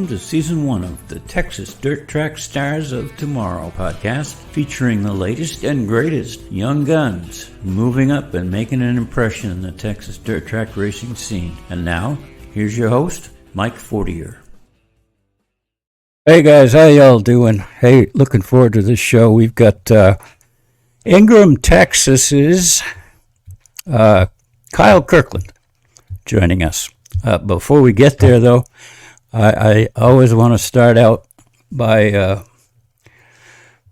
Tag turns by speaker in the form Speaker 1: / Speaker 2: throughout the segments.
Speaker 1: welcome to Season 1 of the Texas Dirt Track Stars of Tomorrow podcast, featuring the latest and greatest young guns moving up and making an impression in the Texas dirt track racing scene. And now, here's your host, Mike Fortier.
Speaker 2: Hey guys, how y'all doing? Hey, looking forward to this show. We've got Ingram, Texas's Kyle Kirkland joining us. Before we get there, though, I always want to start out by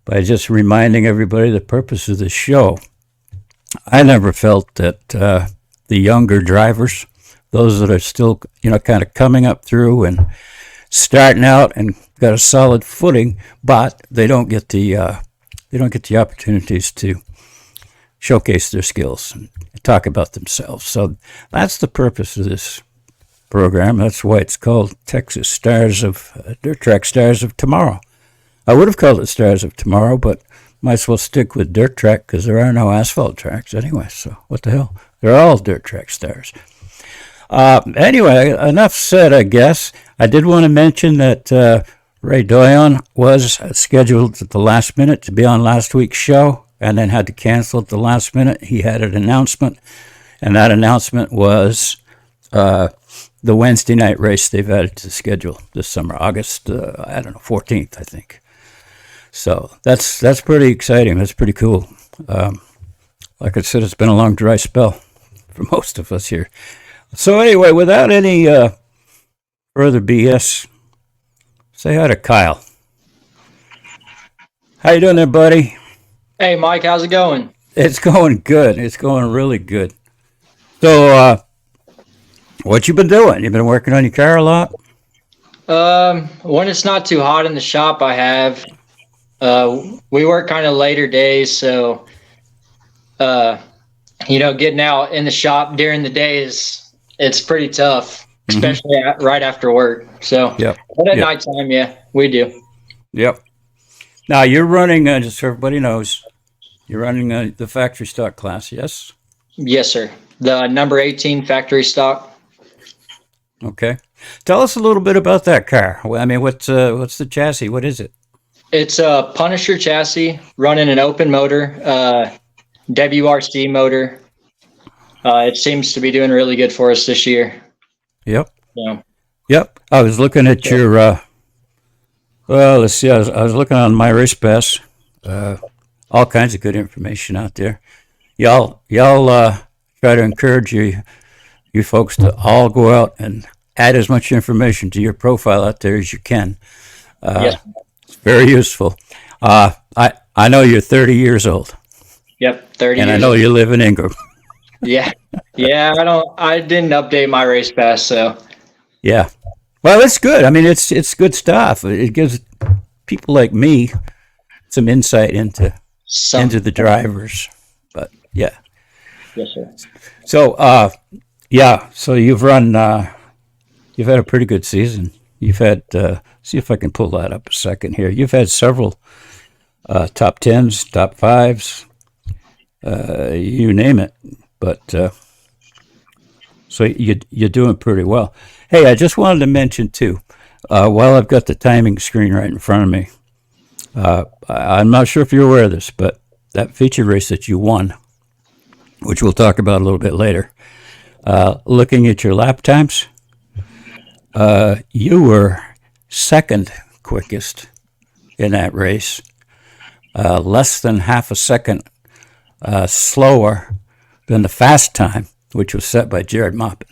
Speaker 2: just reminding everybody the purpose of this show. I never felt that the younger drivers, those that are still, kind of coming up through and starting out and got a solid footing, but they don't get the opportunities to showcase their skills and talk about themselves. So that's the purpose of this program. That's why it's called Texas Stars of Dirt Track Stars of Tomorrow. I would have called it Stars of Tomorrow, but might as well stick with dirt track because there are no asphalt tracks anyway. So what the hell? They're all dirt track stars. Anyway, enough said, I guess. I did want to mention that Ray Doyon was scheduled at the last minute to be on last week's show and then had to cancel at the last minute. He had an announcement, and that announcement was the Wednesday night race they've added to the schedule this summer, August, 14th, I think. So that's pretty exciting. That's pretty cool. Like I said, it's been a long dry spell for most of us here. So anyway, without any further BS, say hi to Kyle. How you doing there, buddy?
Speaker 3: Hey, Mike, how's it going?
Speaker 2: It's going good. It's going really good. So, what you been doing? You been working on your car a lot?
Speaker 3: When it's not too hot in the shop, I have. We work kind of later days, so getting out in the shop during the day it's pretty tough, especially right after work. So, but at nighttime, we do.
Speaker 2: Yep. Now you're running, just so everybody knows, you're running the factory stock class, yes?
Speaker 3: Yes, sir. The number 18 factory stock.
Speaker 2: Okay. Tell us a little bit about that car. I mean, what's the chassis? What is it?
Speaker 3: It's a Punisher chassis running an open motor, WRC motor. It seems to be doing really good for us this year.
Speaker 2: Yep.
Speaker 3: Yeah.
Speaker 2: Yep. I was looking at your, let's see, I was looking on My Race Pass. All kinds of good information out there. Y'all try to encourage you folks to all go out and add as much information to your profile out there as you can.
Speaker 3: Yes.
Speaker 2: It's very useful. I know you're 30 years old.
Speaker 3: Yep, 30
Speaker 2: and
Speaker 3: years
Speaker 2: I know
Speaker 3: old.
Speaker 2: you live in Ingram.
Speaker 3: Yeah. I didn't update my race pass, so.
Speaker 2: Yeah. Well, it's good. I mean, it's good stuff. It gives people like me some insight into the drivers. But yeah.
Speaker 3: Yes, sir.
Speaker 2: So, so you've run, you've had a pretty good season. You've had, see if I can pull that up a second here. You've had several top 10s, top 5s, you name it. But so you're doing pretty well. Hey, I just wanted to mention too, while I've got the timing screen right in front of me, I'm not sure if you're aware of this, but that feature race that you won, which we'll talk about a little bit later, looking at your lap times, you were second quickest in that race, less than half a second slower than the fast time, which was set by Jared Moppin.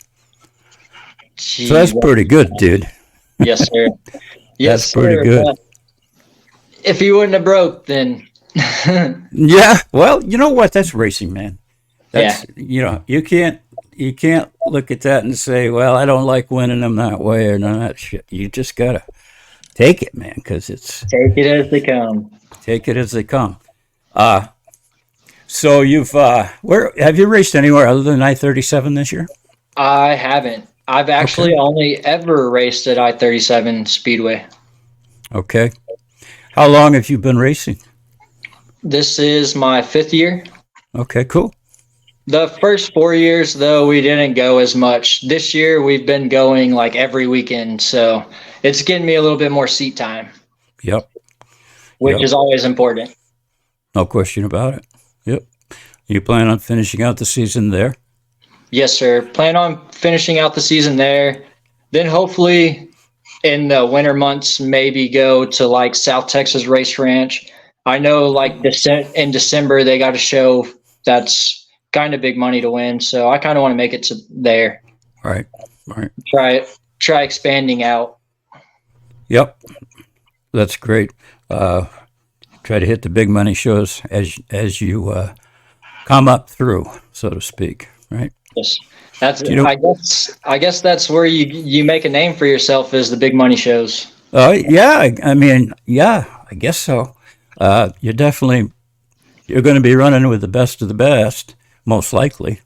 Speaker 3: Gee,
Speaker 2: so that's pretty good, dude.
Speaker 3: Yes, sir.
Speaker 2: That's pretty good.
Speaker 3: If he wouldn't have broke, then.
Speaker 2: Yeah, well, you know what? That's racing, man. That's you can't look at that and say, well, I don't like winning them that way or none of that shit. You just gotta take it, man, because it's
Speaker 3: take it as they come.
Speaker 2: Take it as they come. So you've where have you raced anywhere other than I-37 this year?
Speaker 3: I haven't. I've actually only ever raced at I-37 Speedway.
Speaker 2: Okay. How long have you been racing?
Speaker 3: This is my 5th year.
Speaker 2: Okay, cool.
Speaker 3: The first 4 years, though, we didn't go as much. This year, we've been going like every weekend, so it's getting me a little bit more seat time,
Speaker 2: Yep.
Speaker 3: which
Speaker 2: Yep.
Speaker 3: is always important.
Speaker 2: No question about it. Yep. You plan on finishing out the season there?
Speaker 3: Yes, sir. Plan on finishing out the season there. Then hopefully in the winter months, maybe go to like South Texas Race Ranch. I know like in December, they got a show that's kind of big money to win. So I kind of want to make it to there.
Speaker 2: Right. Right.
Speaker 3: Try expanding out.
Speaker 2: Yep. That's great. Try to hit the big money shows as you come up through, so to speak. Right.
Speaker 3: Yes. That's
Speaker 2: You know,
Speaker 3: I guess that's where you make a name for yourself is the big money shows.
Speaker 2: yeah. I mean, yeah. I guess so. You're going to be running with the best of the best, most likely.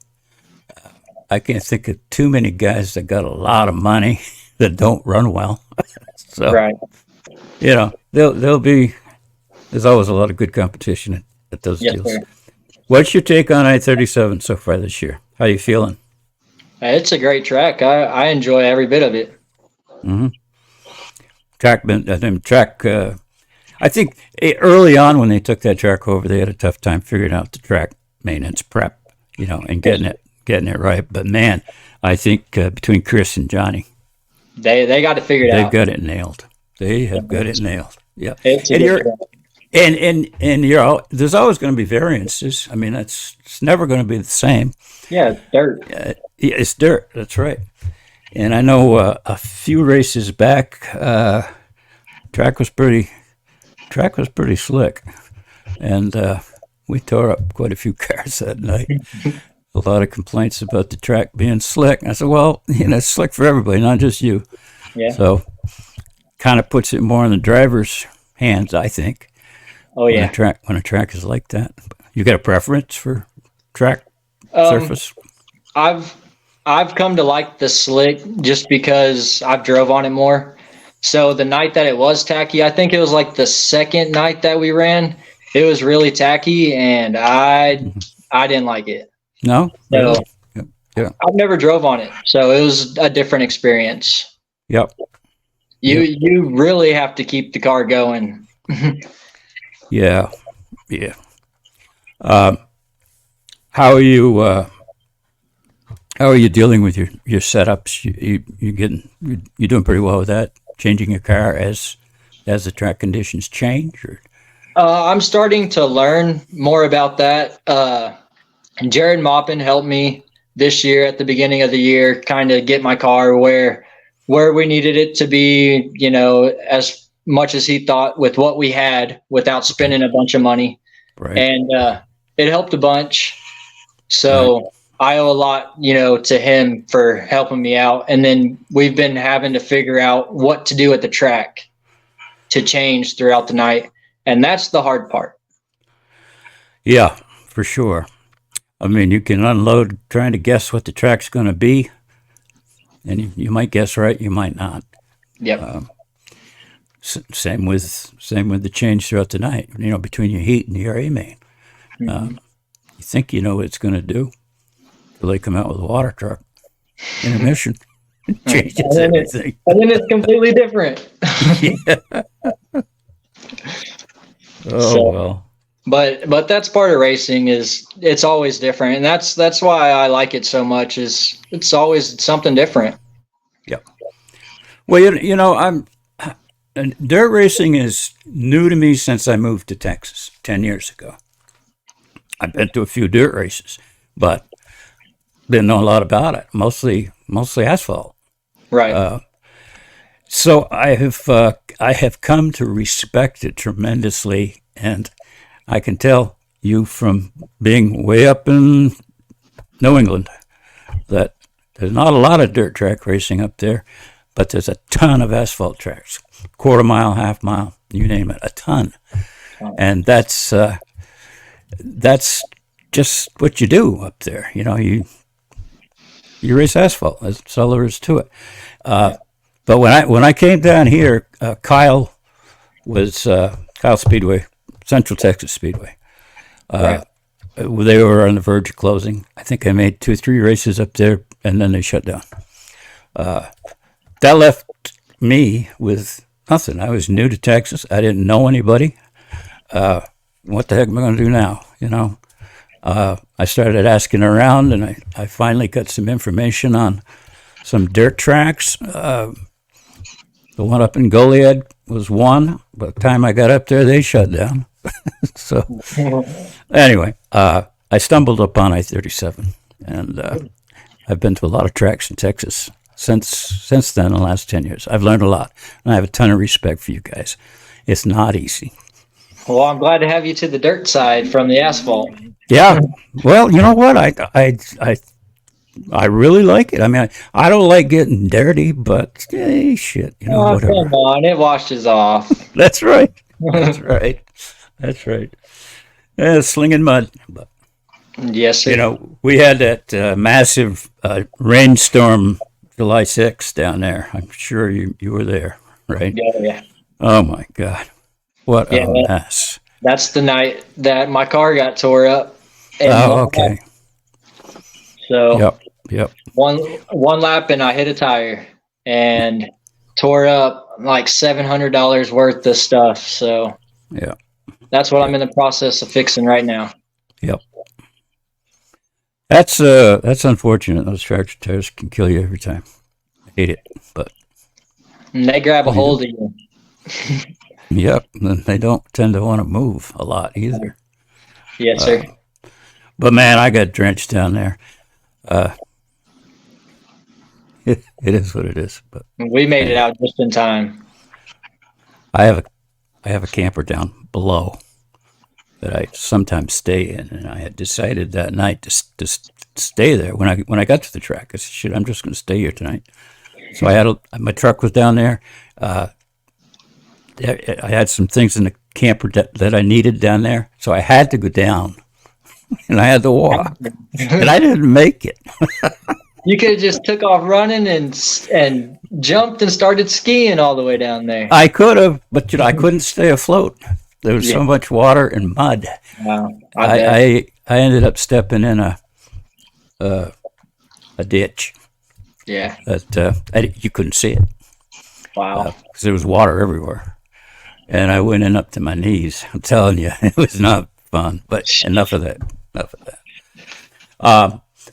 Speaker 2: I can't think of too many guys that got a lot of money that don't run well. So,
Speaker 3: Right.
Speaker 2: you know, there's always a lot of good competition at those
Speaker 3: Yes,
Speaker 2: deals.
Speaker 3: sir.
Speaker 2: What's your take on I-37 so far this year? How you feeling?
Speaker 3: It's a great track. I enjoy every bit of it.
Speaker 2: I think early on when they took that track over, they had a tough time figuring out the track maintenance prep, and getting it right. But man, I think between Chris and Johnny,
Speaker 3: They got it figured
Speaker 2: they've
Speaker 3: out.
Speaker 2: got it nailed. They have got it nailed. Yeah,
Speaker 3: It's a
Speaker 2: and
Speaker 3: good
Speaker 2: you're
Speaker 3: track.
Speaker 2: and there's always going to be variances. I mean, it's never going to be the same.
Speaker 3: Yeah, dirt.
Speaker 2: It's dirt. That's right. And I know a few races back, track was pretty slick, and we tore up quite a few cars that night. A lot of complaints about the track being slick. I said, well, it's slick for everybody, not just you.
Speaker 3: Yeah.
Speaker 2: So, kind of puts it more in the driver's hands, I think.
Speaker 3: Oh
Speaker 2: When
Speaker 3: yeah.
Speaker 2: a track is like that. You got a preference for track surface?
Speaker 3: I've come to like the slick just because I've drove on it more. So the night that it was tacky, I think it was like the second night that we ran, it was really tacky, and I didn't like it.
Speaker 2: No?
Speaker 3: So
Speaker 2: Really? Yeah.
Speaker 3: I've never drove on it, so it was a different experience.
Speaker 2: Yep.
Speaker 3: You really have to keep the car going.
Speaker 2: Yeah. Yeah. How are you? How are you dealing with your setups? You doing pretty well with that? Changing your car as the track conditions change, or
Speaker 3: I'm starting to learn more about that. Jared Maupin helped me this year at the beginning of the year, kind of get my car where we needed it to be, as much as he thought with what we had without spending a bunch of money.
Speaker 2: right?
Speaker 3: And it helped a bunch. So
Speaker 2: Right.
Speaker 3: I owe a lot, to him for helping me out. And then we've been having to figure out what to do at the track to change throughout the night. And that's the hard part.
Speaker 2: Yeah, for sure. I mean, you can unload trying to guess what the track's going to be, and you might guess right, you might not.
Speaker 3: Yep.
Speaker 2: Same with the change throughout the night. Between your heat and your A main, you think you know what it's going to do, till they come out with a water truck intermission, changes
Speaker 3: And then
Speaker 2: everything.
Speaker 3: And then it's completely different.
Speaker 2: Oh
Speaker 3: So-
Speaker 2: well,
Speaker 3: But that's part of racing is it's always different. And that's why I like it so much is it's always something different.
Speaker 2: yeah. Well, dirt racing is new to me since I moved to Texas 10 years ago. I've been to a few dirt races, but didn't know a lot about it. Mostly asphalt.
Speaker 3: Right.
Speaker 2: So I have come to respect it tremendously, and I can tell you from being way up in New England that there's not a lot of dirt track racing up there, but there's a ton of asphalt tracks, quarter mile, half mile, you name it, a ton, and that's just what you do up there. You race asphalt. That's all there is to it. But when I came down here, Kyle Speedway, Central Texas Speedway.
Speaker 3: Right.
Speaker 2: They were on the verge of closing. I think I made 2-3 races up there, and then they shut down. That left me with nothing. I was new to Texas. I didn't know anybody. What the heck am I going to do now? I started asking around, and I finally got some information on some dirt tracks. The one up in Goliad was one. By the time I got up there, they shut down. So anyway, I stumbled upon I-37, and I've been to a lot of tracks in Texas since then, the last 10 years. I've learned a lot, and I have a ton of respect for you guys. It's not easy.
Speaker 3: Well, I'm glad to have you to the dirt side from the asphalt.
Speaker 2: Yeah. Well, you know what? I really like it. I mean, I don't like getting dirty, but hey, shit, whatever.
Speaker 3: Come on, it washes off.
Speaker 2: That's right. That's right. That's right. Yeah, slinging mud. But,
Speaker 3: Yes, sir.
Speaker 2: we had that massive rainstorm July 6th down there. I'm sure you were there, right?
Speaker 3: Yeah.
Speaker 2: Oh, my God. What
Speaker 3: Yeah,
Speaker 2: a mess.
Speaker 3: That's the night that my car got tore up. And
Speaker 2: Oh, okay.
Speaker 3: So
Speaker 2: Yep.
Speaker 3: one lap and I hit a tire and tore up like $700 worth of stuff. So
Speaker 2: Yeah.
Speaker 3: that's what I'm in the process of fixing right now.
Speaker 2: Yep. That's unfortunate. Those tractor tires can kill you every time. I hate it, but
Speaker 3: And they grab a hold of you.
Speaker 2: yep, and they don't tend to want to move a lot either.
Speaker 3: Yes, sir.
Speaker 2: But man, I got drenched down there. It is what it is. But
Speaker 3: We made it out just in time.
Speaker 2: I have a camper down below that I sometimes stay in, and I had decided that night to stay there. When I got to the track, I said, "Shit, I'm just going to stay here tonight." So I had my truck was down there. I had some things in the camper that I needed down there, so I had to go down, and I had to walk, and I didn't make it.
Speaker 3: You could have just took off running and jumped and started skiing all the way down there.
Speaker 2: I could have, but I couldn't stay afloat. There was so much water and mud.
Speaker 3: Wow.
Speaker 2: I ended up stepping in a ditch
Speaker 3: Yeah.
Speaker 2: that you couldn't see it
Speaker 3: Wow.
Speaker 2: because there was water everywhere, and I went in up to my knees. I'm telling you, it was not fun. But enough of that. Enough of that.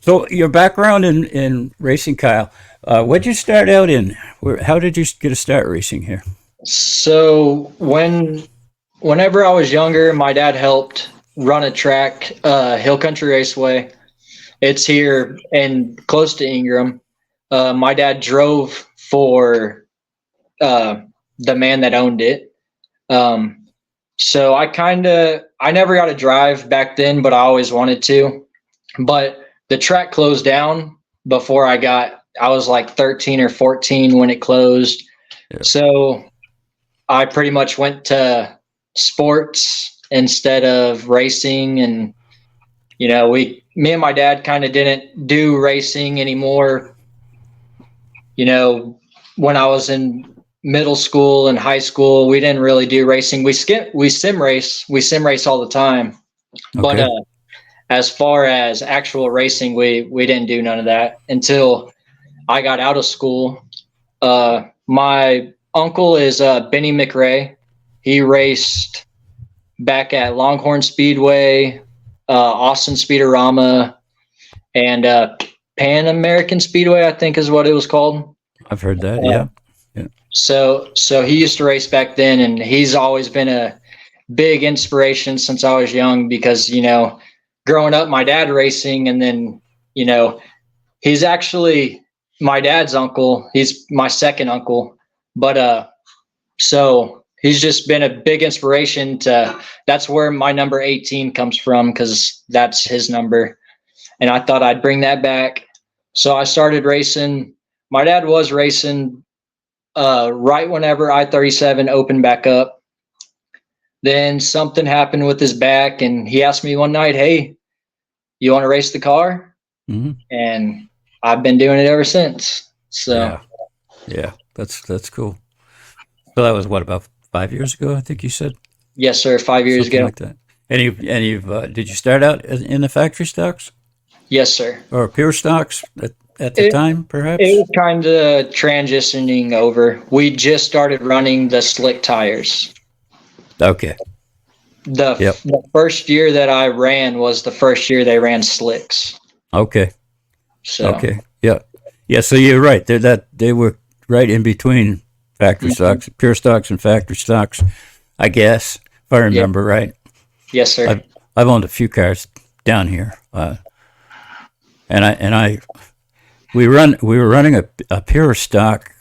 Speaker 2: So your background in racing, Kyle. What'd you start out in? How did you get a start racing here?
Speaker 3: So whenever I was younger, my dad helped run a track, Hill Country Raceway. It's here and close to Ingram. My dad drove for the man that owned it. So I never got to drive back then, but I always wanted to. But the track closed down before I was like 13 or 14 when it closed.
Speaker 2: Yeah.
Speaker 3: So I pretty much went to sports instead of racing. And, me and my dad kind of didn't do racing anymore. When I was in middle school and high school, we didn't really do racing. We sim race all the time.
Speaker 2: Okay.
Speaker 3: But as far as actual racing, we didn't do none of that until I got out of school. My uncle is Benny McRae. He raced back at Longhorn Speedway, Austin Speedorama, and Pan American Speedway, I think is what it was called.
Speaker 2: I've heard that. Yeah.
Speaker 3: So he used to race back then, and he's always been a big inspiration since I was young because, growing up, my dad racing, and then, he's actually my dad's uncle. He's my second uncle, but so he's just been a big inspiration that's where my number 18 comes from, because that's his number. And I thought I'd bring that back. So I started racing. My dad was racing right whenever I-37 opened back up. Then something happened with his back, and he asked me one night, "Hey, you want to race the car?"
Speaker 2: Mm-hmm.
Speaker 3: And I've been doing it ever since. So
Speaker 2: yeah, that's cool. So that was about 5 years ago, I think you said.
Speaker 3: Yes, sir. 5 years
Speaker 2: Something
Speaker 3: ago.
Speaker 2: like that. And you've did you start out in the factory stocks
Speaker 3: Yes, sir.
Speaker 2: or pure stocks? at the time, perhaps?
Speaker 3: It was kind of transitioning over. We just started running the slick tires.
Speaker 2: Okay.
Speaker 3: The first year that I ran was the first year they ran slicks.
Speaker 2: Okay.
Speaker 3: So
Speaker 2: Okay. Yeah. Yeah. So you're right. They were right in between factory stocks, pure stocks, and factory stocks. I guess if I remember right.
Speaker 3: Yes, sir.
Speaker 2: I've owned a few cars down here, we were running a pure stock,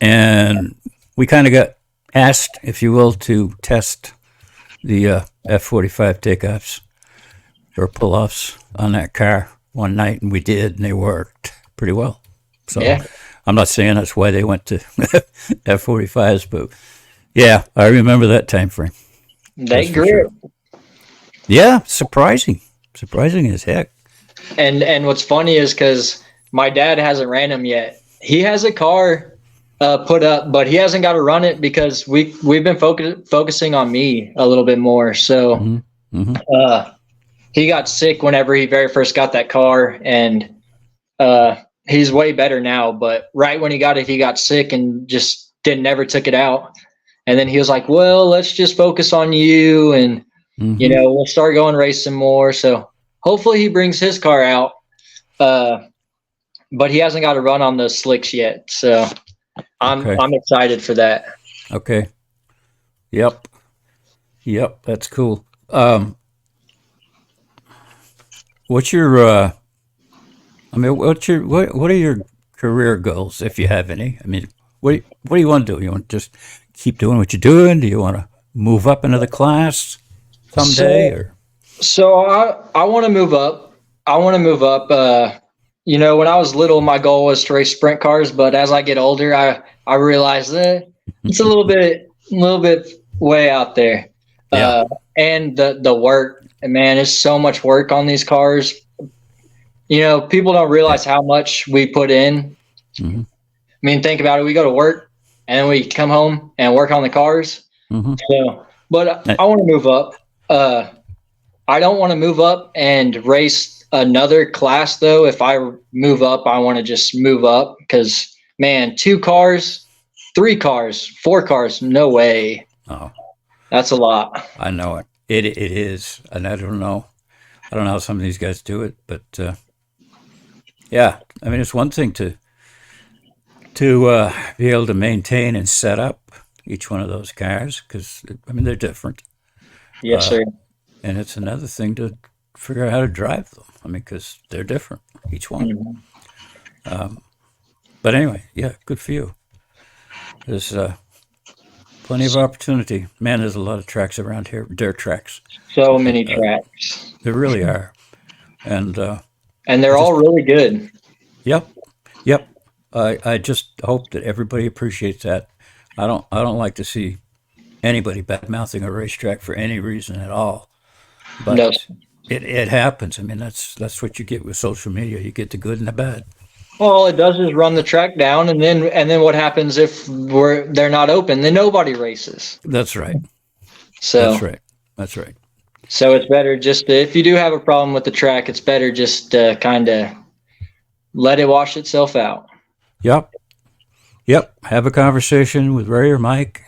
Speaker 2: and we kind of got asked, if you will, to test the F-45 takeoffs or pull-offs on that car one night, and we did, and they worked pretty well. So I'm not saying that's why they went to F-45s, but yeah, I remember that time frame.
Speaker 3: They grew. Sure.
Speaker 2: Yeah, surprising as heck.
Speaker 3: And what's funny is because my dad hasn't ran them yet. He has a car put up, but he hasn't got to run it because we've been focusing on me a little bit more. So he got sick whenever he very first got that car, and he's way better now. But right when he got it, he got sick and just never took it out. And then he was like, well, let's just focus on you, and we'll start going racing more. So hopefully he brings his car out, but he hasn't got to run on those slicks yet. So I'm excited for that.
Speaker 2: Okay. Yep. That's cool. What are your career goals, if you have any? I mean, what do you want to do? You want to just keep doing what you're doing? Do you want to move up another class someday?
Speaker 3: So I want to move up. When I was little, my goal was to race sprint cars, but as I get older, I realize that it's a little bit way out there.
Speaker 2: Yeah.
Speaker 3: And the work, man, it's so much work on these cars. People don't realize how much we put in. I mean, think about it. We go to work and then we come home and work on the cars. So, but I want to move up. I don't want to move up and race another class, though. If I move up, I want to just move up because, man, 2 cars, 3 cars, 4 cars, no way.
Speaker 2: Oh,
Speaker 3: that's a lot.
Speaker 2: I know it. It is, and I don't know how some of these guys do it, but yeah, I mean, it's one thing to be able to maintain and set up each one of those cars because I mean they're different.
Speaker 3: Yes, sir.
Speaker 2: And it's another thing to figure out how to drive them. I mean, because they're different, each one. But anyway, yeah, good for you. There's plenty of opportunity. Man, there's a lot of tracks around here, dirt tracks.
Speaker 3: So many tracks.
Speaker 2: There really are. And
Speaker 3: they're all really good.
Speaker 2: Yep. I just hope that everybody appreciates that. I don't like to see anybody bad-mouthing a racetrack for any reason at all. But
Speaker 3: no.
Speaker 2: It happens. I mean, that's what you get with social media. You get the good and the bad.
Speaker 3: All it does is run the track down, and then what happens if they're not open? Then nobody races.
Speaker 2: That's right.
Speaker 3: So
Speaker 2: That's right.
Speaker 3: So it's better just if you do have a problem with the track, it's better just to kind of let it wash itself out.
Speaker 2: Yep. Have a conversation with Ray or Mike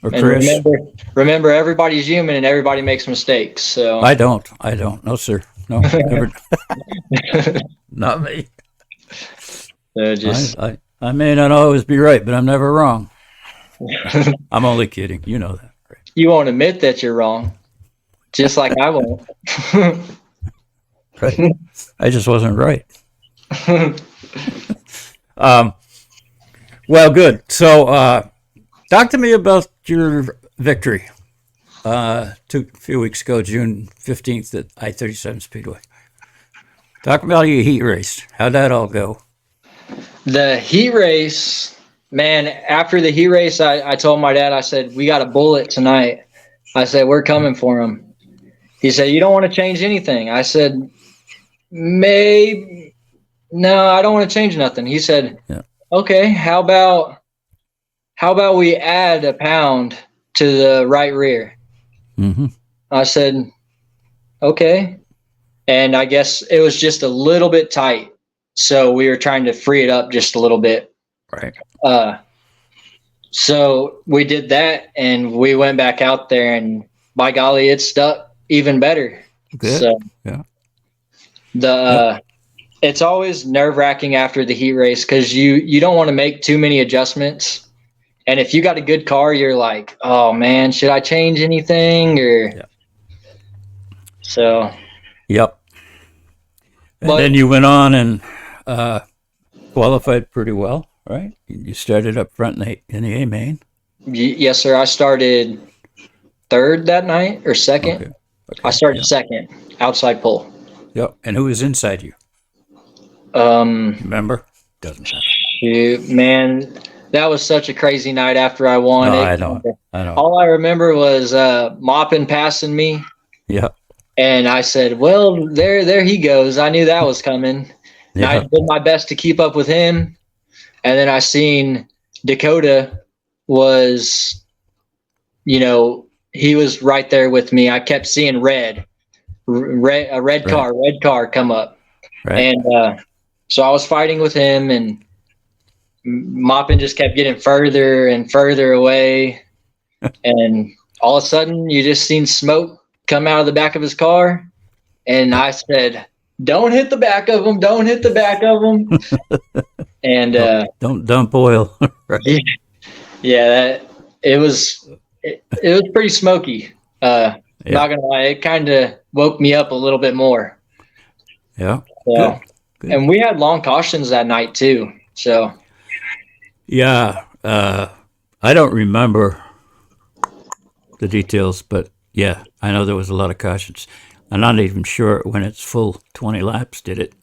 Speaker 2: or Chris.
Speaker 3: And remember, everybody's human and everybody makes mistakes. So
Speaker 2: I don't. No, sir. No, never. Not me.
Speaker 3: So
Speaker 2: I may not always be right, but I'm never wrong. I'm only kidding. You know that. Right?
Speaker 3: You won't admit that you're wrong, just like I won't.
Speaker 2: Right. I just wasn't right. Well, good. So, talk to me about your victory a few weeks ago, June 15th at I-37 Speedway. Talk about your heat race. How'd that all go?
Speaker 3: The heat race, man, after the heat race, I told my dad, I said, we got a bullet tonight. I said, we're coming for him. He said, you don't want to change anything. I said, maybe. No, I don't want to change nothing. He said, okay, how about we add a pound to the right rear? I said, okay. and I guess it was just a little bit tight. So we were trying to free it up just a little bit.
Speaker 2: Right.
Speaker 3: So we did that, and we went back out there, and by golly, it stuck even better.
Speaker 2: Good.
Speaker 3: So
Speaker 2: Yeah.
Speaker 3: It's always nerve-wracking after the heat race because you don't want to make too many adjustments. And if you got a good car, you're like, oh man, should I change anything? So.
Speaker 2: Yep. And then you went on and qualified pretty well, right? You started up front in the A main.
Speaker 3: Yes, sir. I started third that night or second.
Speaker 2: Okay.
Speaker 3: I started second, outside pole.
Speaker 2: Yep. And who was inside you? Remember? Doesn't matter.
Speaker 3: Shoot, man, that was such a crazy night after I won.
Speaker 2: No, I know.
Speaker 3: All I remember was Moppin passing me.
Speaker 2: Yep.
Speaker 3: And I said, well, there he goes. I knew that was coming. And I did my best to keep up with him. And then I seen Dakota was, he was right there with me. I kept seeing a red car come up.
Speaker 2: Right.
Speaker 3: And so I was fighting with him, and Moppin just kept getting further and further away. And all of a sudden, you just seen smoke come out of the back of his car. And I said, don't hit the back of him. Don't hit the back of him. And
Speaker 2: don't dump oil. Right.
Speaker 3: Yeah, it was pretty smoky. Not gonna lie, it kind of woke me up a little bit more.
Speaker 2: Yeah.
Speaker 3: So,
Speaker 2: Good.
Speaker 3: And we had long cautions that night too. So
Speaker 2: yeah, I don't remember the details, but yeah, I know there was a lot of cautions. I'm not even sure when it's full 20 laps, did it?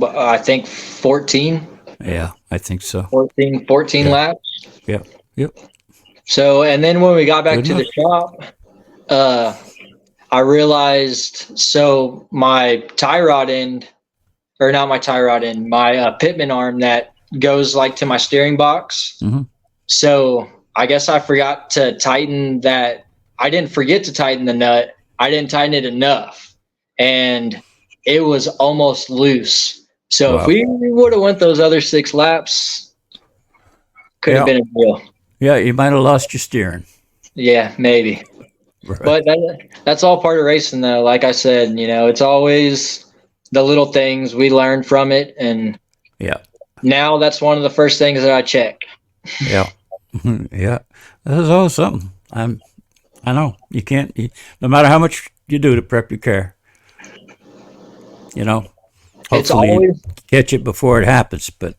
Speaker 3: I think 14.
Speaker 2: Yeah, I think so.
Speaker 3: 14 laps.
Speaker 2: Yeah. Yep.
Speaker 3: So, and then when we got back to the shop, I realized, so my tie rod end, or not my tie rod end, my pitman arm that goes like to my steering box.
Speaker 2: Mm-hmm.
Speaker 3: So I guess I forgot to tighten that. I didn't forget to tighten the nut. I didn't tighten it enough, and it was almost loose. So if we would have went those other 6 laps, could have been a deal.
Speaker 2: Yeah, you might have lost your steering.
Speaker 3: Yeah, maybe. Right. But that's all part of racing, though. Like I said, it's always the little things we learn from it, and now that's one of the first things that I check.
Speaker 2: Yeah, yeah, that's always something. I know you can't. No matter how much you do to prep your car, hopefully you catch it before it happens. But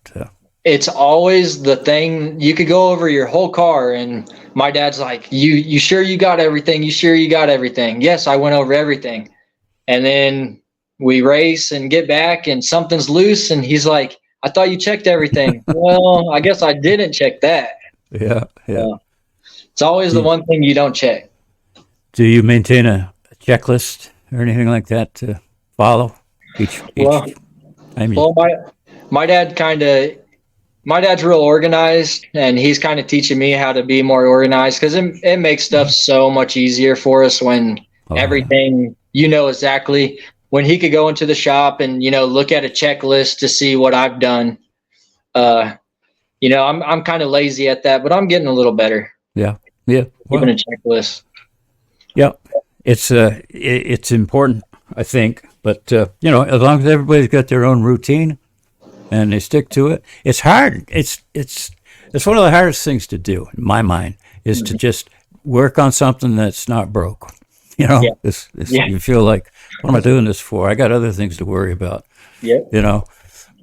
Speaker 3: it's always the thing. You could go over your whole car, and my dad's like, "You sure you got everything? You sure you got everything?" Yes, I went over everything. And then we race and get back, and something's loose, and he's like, "I thought you checked everything." Well, I guess I didn't check that.
Speaker 2: Yeah.
Speaker 3: It's always the one thing you don't check.
Speaker 2: Do you maintain a checklist or anything like that to follow each?
Speaker 3: My dad's real organized, and he's kind of teaching me how to be more organized, because it makes stuff so much easier for us when everything, exactly when he could go into the shop and, look at a checklist to see what I've done. I'm kind of lazy at that, but I'm getting a little better.
Speaker 2: Yeah.
Speaker 3: Keeping a checklist.
Speaker 2: Yeah. It's important, I think, but as long as everybody's got their own routine and they stick to it, it's hard. It's one of the hardest things to do, in my mind, is to just work on something that's not broke. You feel like, what am I doing this for? I got other things to worry about.
Speaker 3: Yeah.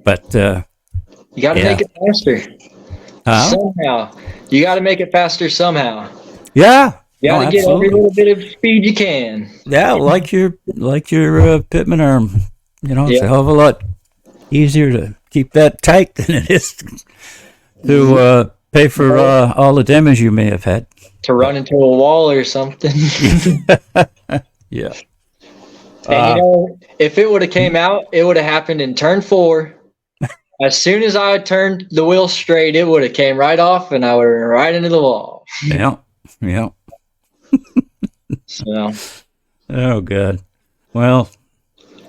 Speaker 2: But
Speaker 3: you got to make it faster. Somehow. You got to make it faster somehow.
Speaker 2: Yeah.
Speaker 3: You got to get every little bit of speed you can.
Speaker 2: Yeah, like your pitman arm. It's a hell of a lot easier to keep that tight than it is to pay for all the damage you may have had.
Speaker 3: To run into a wall or something.
Speaker 2: Yeah.
Speaker 3: And if it would have came out, it would have happened in turn 4. As soon as I turned the wheel straight, it would have came right off, and I would have run right into the wall.
Speaker 2: Yeah.
Speaker 3: So.
Speaker 2: Oh, God. Well,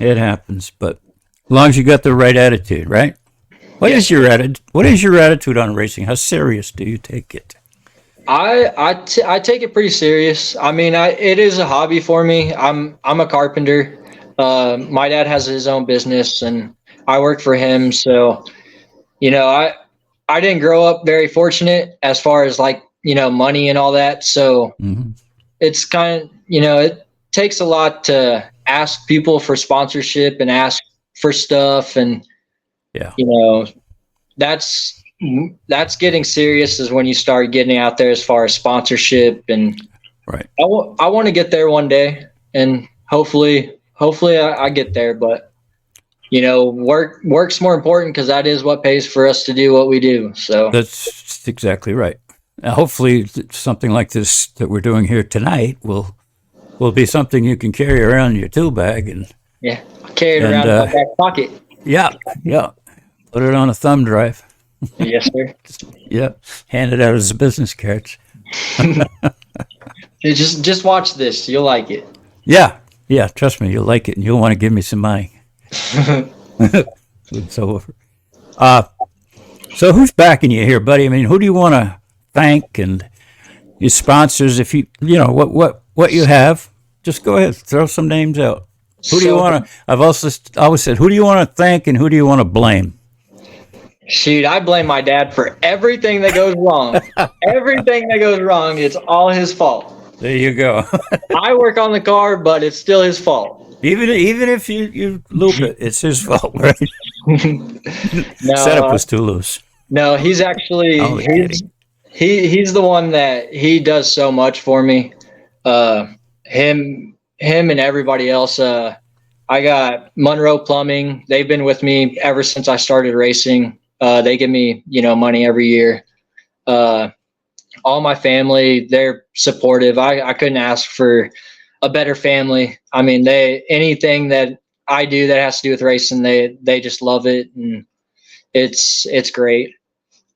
Speaker 2: it happens, but as long as you got the right attitude, right? What
Speaker 3: Yeah.
Speaker 2: is your attitude? What is your attitude on racing? How serious do you take it?
Speaker 3: I take it pretty serious. I mean, it is a hobby for me. I'm a carpenter. My dad has his own business, and I work for him. So, I didn't grow up very fortunate as far as like money and all that. So
Speaker 2: Hmm.
Speaker 3: it's kind of it takes a lot to ask people for sponsorship and ask for stuff, and
Speaker 2: Yeah,
Speaker 3: you know that's getting serious is when you start getting out there as far as sponsorship, and
Speaker 2: right.
Speaker 3: I want to get there one day, and hopefully I get there. But work's more important because that is what pays for us to do what we do. So
Speaker 2: That's exactly right. Now, hopefully, something like this that we're doing here tonight will be something you can carry around in your tool bag, and
Speaker 3: yeah, I carry it
Speaker 2: and
Speaker 3: around in my back pocket.
Speaker 2: yeah, yeah, put it on a thumb drive.
Speaker 3: Yes, sir.
Speaker 2: Yeah, hand it out as a business cards.
Speaker 3: Just watch this. You'll like it.
Speaker 2: Yeah, yeah. Trust me, you'll like it, and you'll want to give me some money. It's over. Uh, so who's backing you here, buddy? I mean, who do you want to thank and your sponsors? If you what you have, just go ahead, throw some names out. Who do you
Speaker 3: So,
Speaker 2: want to? I've also always said, who do you want to thank and who do you want to blame?
Speaker 3: shoot, I blame my dad for everything that goes wrong. Everything that goes wrong, it's all his fault.
Speaker 2: There you go.
Speaker 3: I work on the car, but it's still his fault.
Speaker 2: even if you loop it, it's his fault, right?
Speaker 3: No,
Speaker 2: Setup was too loose.
Speaker 3: no, he's actually
Speaker 2: Only
Speaker 3: he's
Speaker 2: kidding.
Speaker 3: he's the one that he does so much for me. Him and everybody else. I got Monroe Plumbing. They've been with me ever since I started racing. They give me money every year. All my family, they're supportive. I couldn't ask for a better family. I mean, anything that I do that has to do with racing, they just love it, and it's great.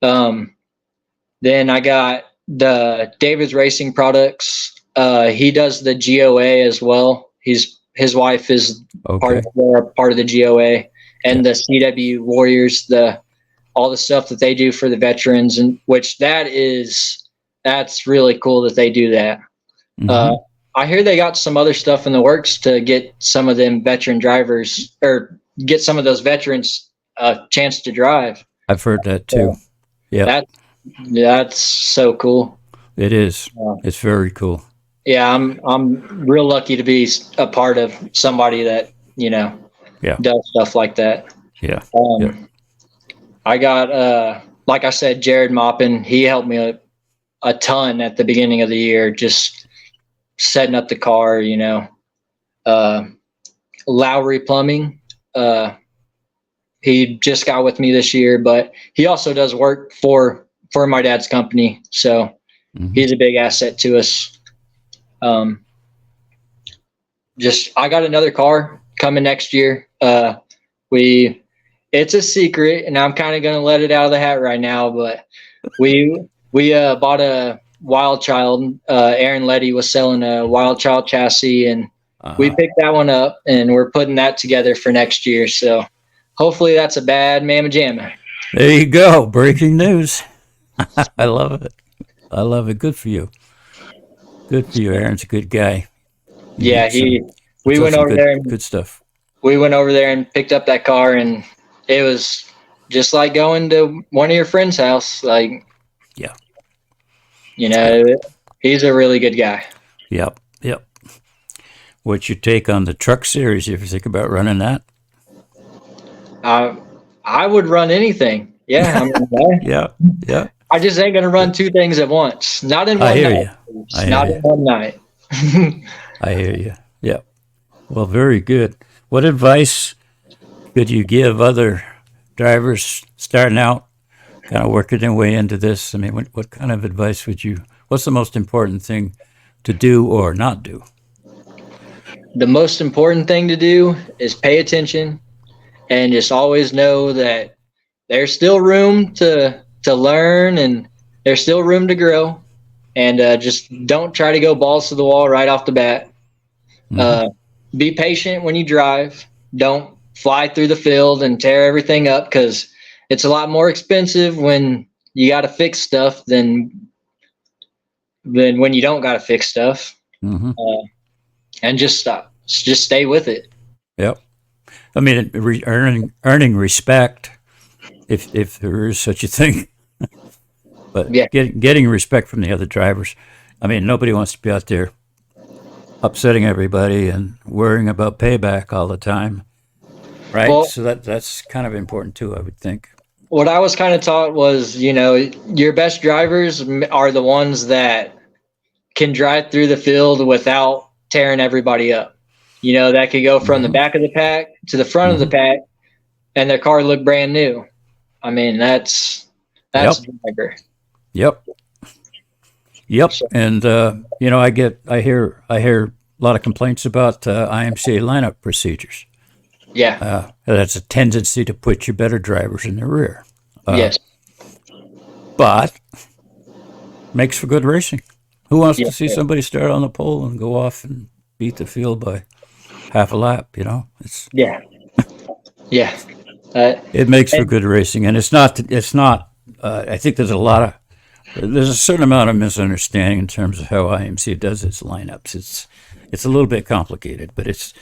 Speaker 3: Then I got the David's Racing Products. He does the GOA as well. His wife is
Speaker 2: Okay.
Speaker 3: part of the GOA, and the CW Warriors, all the stuff that they do for the veterans, and which that's really cool that they do that.
Speaker 2: Mhm.
Speaker 3: I hear they got some other stuff in the works to get some of them veteran drivers, or get some of those veterans a chance to drive.
Speaker 2: I've heard that too. Yeah,
Speaker 3: That that's so cool.
Speaker 2: it is.
Speaker 3: Yeah.
Speaker 2: It's very cool.
Speaker 3: Yeah, I'm real lucky to be a part of somebody that
Speaker 2: Yeah.
Speaker 3: does stuff like that.
Speaker 2: Yeah.
Speaker 3: Um,
Speaker 2: Yeah.
Speaker 3: I got like I said, Jared Moppin. He helped me a ton at the beginning of the year, just setting up the car. Lowry Plumbing. He just got with me this year, but he also does work for my dad's company, so
Speaker 2: Mhm.
Speaker 3: he's a big asset to us. I got another car coming next year. It's a secret, and I'm kind of going to let it out of the hat right now, but we bought a Wild Child. Aaron Letty was selling a Wild Child chassis, and we picked that one up, and we're putting that together for next year. So hopefully that's a bad mamma jamma.
Speaker 2: There you go. Breaking news. I love it. I love it. Good for you. Good for you. Aaron's a good guy.
Speaker 3: Yeah, we went over there and
Speaker 2: good stuff.
Speaker 3: we went over there and picked up that car, and it was just like going to one of your friends' house. Like,
Speaker 2: Yeah.
Speaker 3: He's a really good guy.
Speaker 2: Yep. Yep. What's your take on the truck series? You ever think about running that?
Speaker 3: I would run anything. Yeah, I mean,
Speaker 2: Yeah. Yeah.
Speaker 3: I just ain't gonna run two things at once. Not in one
Speaker 2: I hear
Speaker 3: night.
Speaker 2: you. I hear
Speaker 3: Not
Speaker 2: you.
Speaker 3: in one night.
Speaker 2: I hear you. Yeah. Well, very good. What advice could you give other drivers starting out, kind of working their way into this? I mean, what kind of advice what's the most important thing to do or not do?
Speaker 3: The most important thing to do is pay attention, and just always know that there's still room to learn, and there's still room to grow, and just don't try to go balls to the wall right off the bat.
Speaker 2: Mhm.
Speaker 3: be patient when you drive. Don't fly through the field and tear everything up, because it's a lot more expensive when you got to fix stuff than when you don't got to fix stuff.
Speaker 2: Mm-hmm.
Speaker 3: And just stop. Just stay with it.
Speaker 2: Yep. I mean, earning respect, if there is such a thing. But
Speaker 3: Yeah.
Speaker 2: getting respect from the other drivers. I mean, nobody wants to be out there upsetting everybody and worrying about payback all the time, right?
Speaker 3: Well,
Speaker 2: So that's kind of important too, I would think.
Speaker 3: what I was kind of taught was, your best drivers are the ones that can drive through the field without tearing everybody up. That could go from the back of the pack to the front of the pack, and their car look brand new. I mean, that's
Speaker 2: Yep.
Speaker 3: driver.
Speaker 2: Yep. And I hear a lot of complaints about IMCA lineup procedures.
Speaker 3: Yeah.
Speaker 2: That's a tendency to put your better drivers in the rear.
Speaker 3: Yes.
Speaker 2: But makes for good racing. Who wants
Speaker 3: Yeah.
Speaker 2: to see somebody start on the pole and go off and beat the field by half a lap? It's
Speaker 3: Yeah. Yeah.
Speaker 2: it makes for good racing, and it's not. I think there's a certain amount of misunderstanding in terms of how IMC does its lineups. It's a little bit complicated, but it's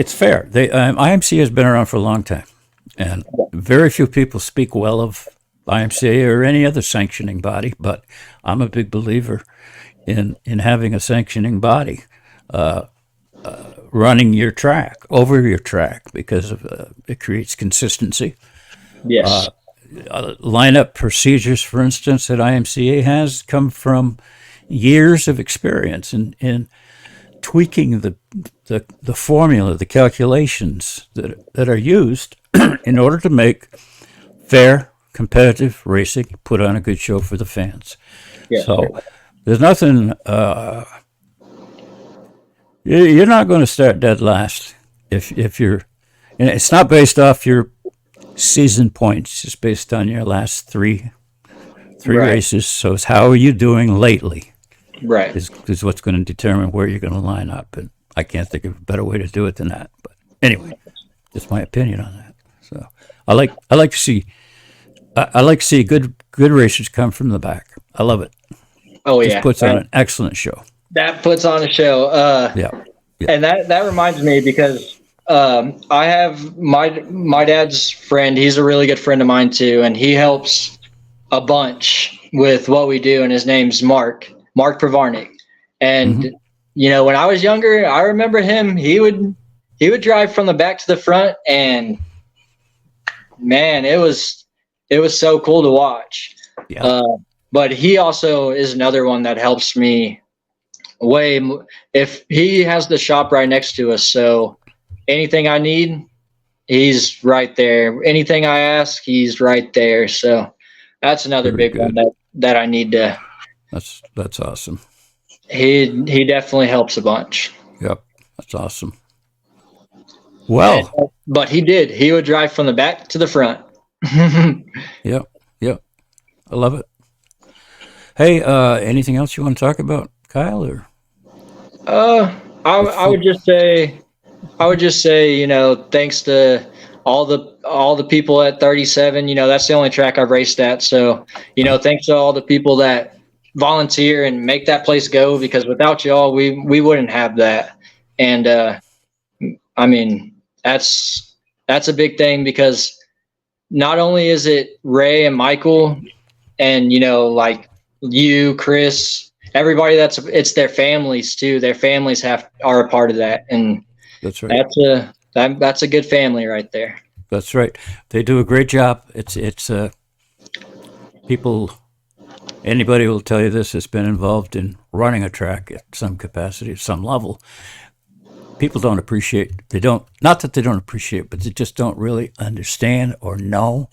Speaker 2: fair. IMC has been around for a long time, and very few people speak well of IMCA or any other sanctioning body. But I'm a big believer in having a sanctioning body running your track over your track, because it creates consistency.
Speaker 3: Yes.
Speaker 2: Lineup procedures, for instance, that IMCA has come from years of experience in tweaking the formula, the calculations that are used in order to make fair, competitive racing, put on a good show for the fans.
Speaker 3: Yeah.
Speaker 2: So there's nothing. You're not going to start dead last if you're. And it's not based off your season points. It's based on your last three
Speaker 3: Right.
Speaker 2: races. So it's how are you doing lately
Speaker 3: Right.
Speaker 2: is what's going to determine where you're going to line up. And I can't think of a better way to do it than that. But anyway, just my opinion on that. So I like to see good racers come from the back. I love it.
Speaker 3: Oh
Speaker 2: Just
Speaker 3: yeah.
Speaker 2: puts on an excellent show.
Speaker 3: That puts on a show.
Speaker 2: Yeah.
Speaker 3: And that reminds me, because I have my dad's friend. He's a really good friend of mine too, and he helps a bunch with what we do. And his name's Mark Pravarnik. And when I was younger, I remember him. He would drive from the back to the front, and man, it was so cool to watch.
Speaker 2: Yeah.
Speaker 3: But he also is another one that helps me if he has the shop right next to us. So anything I need, he's right there. Anything I ask, he's right there. So that's another
Speaker 2: Very
Speaker 3: big one
Speaker 2: good.
Speaker 3: that I need to.
Speaker 2: That's awesome.
Speaker 3: He definitely helps a bunch.
Speaker 2: Yep. That's awesome. Well,
Speaker 3: But he would drive from the back to the front.
Speaker 2: yeah. I love it. Hey, anything else you want to talk about, Kyle? Or
Speaker 3: I would just say, thanks to all the people at 37. That's the only track I've raced at. So, thanks to all the people that volunteer and make that place go, because without y'all, we wouldn't have that. And I mean, that's a big thing, because not only is it Ray and Michael and like you, Chris, everybody, it's their families too. Their families are a part of that, and
Speaker 2: that's right.
Speaker 3: That's a good family right there.
Speaker 2: That's right. They do a great job. It's people. Anybody will tell you this has been involved in running a track at some capacity, at some level. People don't appreciate. Not that they don't appreciate, but they just don't really understand or know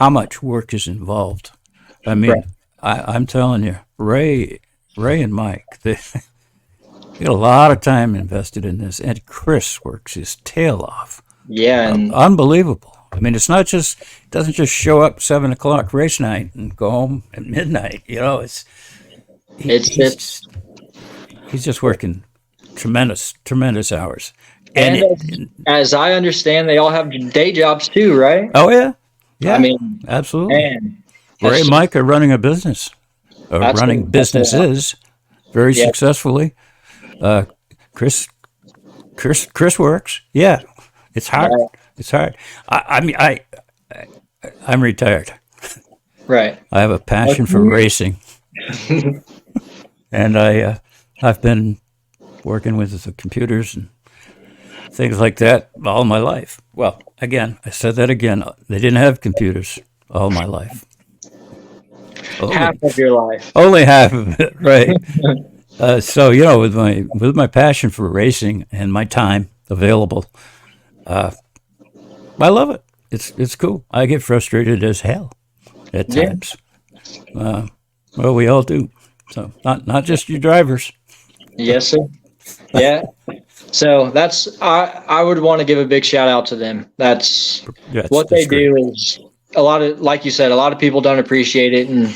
Speaker 2: how much work is involved. I mean,
Speaker 3: Right.
Speaker 2: I'm telling you, Ray and Mike, they got a lot of time invested in this, and Chris works his tail off.
Speaker 3: Yeah, and
Speaker 2: Unbelievable. I mean, it doesn't just show up 7:00 race night and go home at midnight. He's just working tremendous hours.
Speaker 3: And as I understand, they all have day jobs too, right?
Speaker 2: Oh yeah,
Speaker 3: I mean,
Speaker 2: absolutely.
Speaker 3: man,
Speaker 2: Ray and Mike are running a business, running businesses very
Speaker 3: Yeah.
Speaker 2: successfully. Chris works. Yeah, it's hard.
Speaker 3: Right.
Speaker 2: It's hard. I mean, I'm retired.
Speaker 3: Right.
Speaker 2: I have a passion for racing, and I've been working with the computers and things like that all my life. Well, again, I said that again. They didn't have computers all my life.
Speaker 3: Half of your life.
Speaker 2: Only half of it, right? So with my passion for racing and my time available, I love it. It's cool. I get frustrated as hell at
Speaker 3: Yeah.
Speaker 2: times. Well, we all do. So not just you drivers.
Speaker 3: Yes, sir. Yeah. So I would want to give a big shout out to them. That's what they do is a lot of, like you said, a lot of people don't appreciate it, and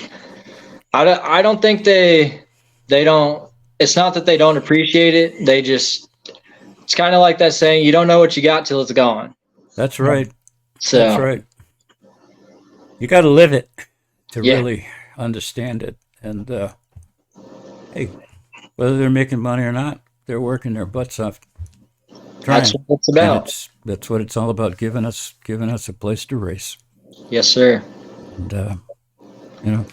Speaker 3: I don't think they don't. It's not that they don't appreciate it. They just, it's kind of like that saying, you don't know what you got till it's gone.
Speaker 2: That's right.
Speaker 3: So
Speaker 2: That's right. You got to live it to
Speaker 3: Yeah.
Speaker 2: really understand it. And hey, whether they're making money or not, they're working their butts off.
Speaker 3: that's
Speaker 2: Trying.
Speaker 3: what it's
Speaker 2: And
Speaker 3: about.
Speaker 2: that's what it's all about, giving us a place to race.
Speaker 3: Yes, sir.
Speaker 2: And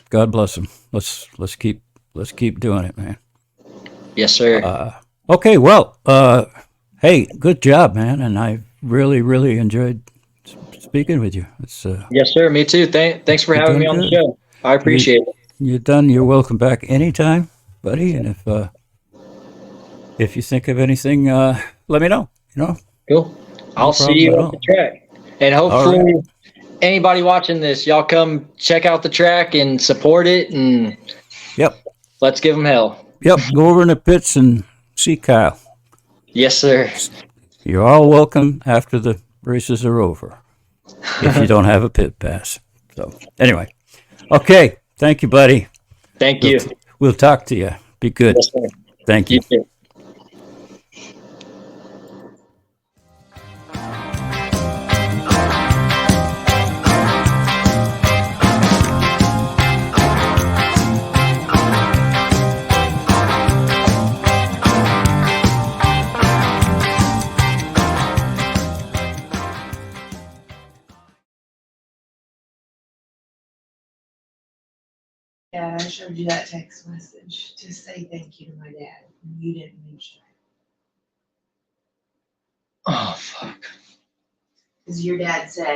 Speaker 2: God bless them. Let's keep doing it, man.
Speaker 3: Yes, sir.
Speaker 2: Okay, well, hey, good job, man, and I really enjoyed speaking with you. It's
Speaker 3: Yes, sir. Me too. Thanks for having me on the show. I appreciate it.
Speaker 2: You're done. You're welcome back anytime, buddy. And if you think of anything, let me know.
Speaker 3: Cool. I'll see
Speaker 2: problem
Speaker 3: you
Speaker 2: at
Speaker 3: at
Speaker 2: all.
Speaker 3: the track. And hopefully anybody watching this, y'all come check out the track and support it, and
Speaker 2: Yep.
Speaker 3: let's give them hell.
Speaker 2: Yep. Go over in the pits and see Kyle.
Speaker 3: Yes, sir.
Speaker 2: You're all welcome after the races are over, if you don't have a pit pass. So anyway, okay. Thank you, buddy.
Speaker 3: Thank you.
Speaker 2: We'll talk to you. Be good.
Speaker 3: Yes, sir.
Speaker 2: Thank you.
Speaker 3: You too.
Speaker 4: Yeah, I showed you that text message to say thank you to my dad. You didn't mention it.
Speaker 3: Oh, fuck.
Speaker 4: Because your dad said,